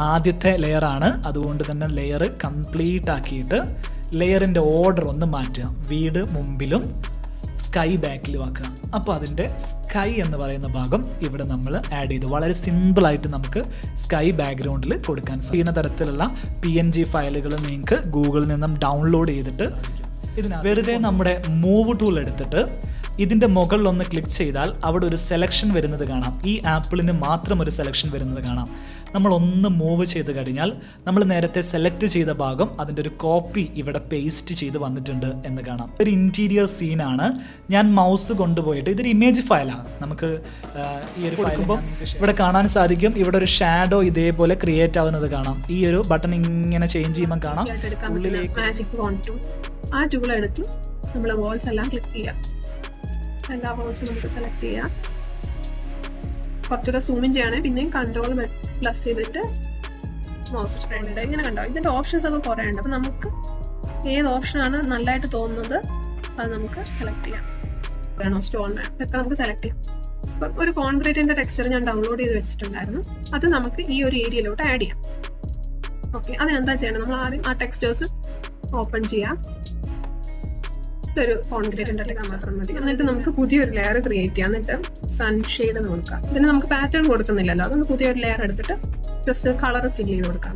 ആദ്യത്തെ ലെയറാണ്, അതുകൊണ്ട് തന്നെ ലെയർ കംപ്ലീറ്റ് ആക്കിയിട്ട് ലെയറിൻ്റെ ഓർഡർ ഒന്ന് മാറ്റുക. വീട് മുമ്പിലും സ്കൈ ബാക്കിലും ആക്കുക. അപ്പോൾ അതിൻ്റെ സ്കൈ എന്ന് പറയുന്ന ഭാഗം ഇവിടെ നമ്മൾ ആഡ് ചെയ്തു. വളരെ സിമ്പിളായിട്ട് നമുക്ക് സ്കൈ ബാക്ക്ഗ്രൗണ്ടിൽ കൊടുക്കാൻ സാധിക്കുന്ന തരത്തിലുള്ള PNG ഫയലുകൾ നിങ്ങൾക്ക് ഗൂഗിളിൽ നിന്നും ഡൗൺലോഡ് ചെയ്തിട്ട് ഇതിനകത്ത് വെറുതെ നമ്മുടെ മൂവ് ടൂൾ എടുത്തിട്ട് ഇതിൻ്റെ മുകളിലൊന്ന് ക്ലിക്ക് ചെയ്താൽ അവിടെ ഒരു സെലക്ഷൻ വരുന്നത് കാണാം. ഈ ആപ്പിളിന് മാത്രം ഒരു സെലക്ഷൻ വരുന്നത് കാണാം. നമ്മളൊന്ന് മൂവ് ചെയ്ത് കഴിഞ്ഞാൽ നമ്മൾ നേരത്തെ സെലക്ട് ചെയ്ത ഭാഗം അതിൻ്റെ ഒരു കോപ്പി ഇവിടെ പേസ്റ്റ് ചെയ്ത് വന്നിട്ടുണ്ട് എന്ന് കാണാം. ഒരു ഇൻറ്റീരിയർ സീനാണ്. ഞാൻ മൗസ് കൊണ്ടുപോയിട്ട് ഇതൊരു ഇമേജ് ഫയലാണ്. നമുക്ക് ഈ ഒരു ഫയൽ ഇവിടെ കാണാൻ സാധിക്കും. ഇവിടെ ഒരു ഷാഡോ ഇതേപോലെ ക്രിയേറ്റ് ആവുന്നത് കാണാം. ഈ ഒരു ബട്ടൺ ഇങ്ങനെ ചേഞ്ച് ചെയ്യുമ്പോൾ കാണാം. ആ ടൂൾ എടുത്ത് നമ്മൾ വോൾസ് എല്ലാം ക്ലിക്ക് ചെയ്യാം. എല്ലാ വോൾസും നമുക്ക് സെലക്ട് ചെയ്യാം. കുറച്ചുകൂടെ സൂമിൻ ചെയ്യണമെങ്കിൽ പിന്നെയും കൺട്രോൾ പ്ലസ് ചെയ്തിട്ട് മൗസ് സ്പ്രെഡ് ഇങ്ങനെ കണ്ടോ. ഇതിൻ്റെ ഓപ്ഷൻസ് ഒക്കെ കുറേ ഉണ്ട്. അപ്പം നമുക്ക് ഏത് ഓപ്ഷനാണ് നല്ലതായിട്ട് തോന്നുന്നത് അത് നമുക്ക് സെലക്ട് ചെയ്യാം. വേണോ സ്റ്റോൺ വേണം, ഇതൊക്കെ നമുക്ക് സെലക്ട് ചെയ്യാം. അപ്പം ഒരു കോൺക്രീറ്റിൻ്റെ ടെക്സ്ചർ ഞാൻ ഡൗൺലോഡ് ചെയ്ത് വെച്ചിട്ടുണ്ടായിരുന്നു. അത് നമുക്ക് ഈ ഒരു ഏരിയയിലോട്ട് ആഡ് ചെയ്യാം. ഓക്കെ, അതിനെന്താ ചെയ്യണം? നമ്മൾ ആദ്യം ആ ടെക്സ്റ്റേഴ്സ് ഓപ്പൺ ചെയ്യാം. ഇതൊരു കോൺക്രീറ്റിന്റെ ടെക്സ്റ്റ് മാത്രം മതി. എന്നിട്ട് നമുക്ക് പുതിയൊരു ലെയർ ക്രിയേറ്റ് ചെയ്യാം. എന്നിട്ട് സൺഷെയ്ഡ് കൊടുക്കാം. ഇതിന് നമുക്ക് പാറ്റേൺ കൊടുക്കുന്നില്ലല്ലോ, അതുകൊണ്ട് പുതിയൊരു ലെയർ എടുത്തിട്ട് ജസ്റ്റ് കളർ ഫിൽ ചെയ്ത് കൊടുക്കാം.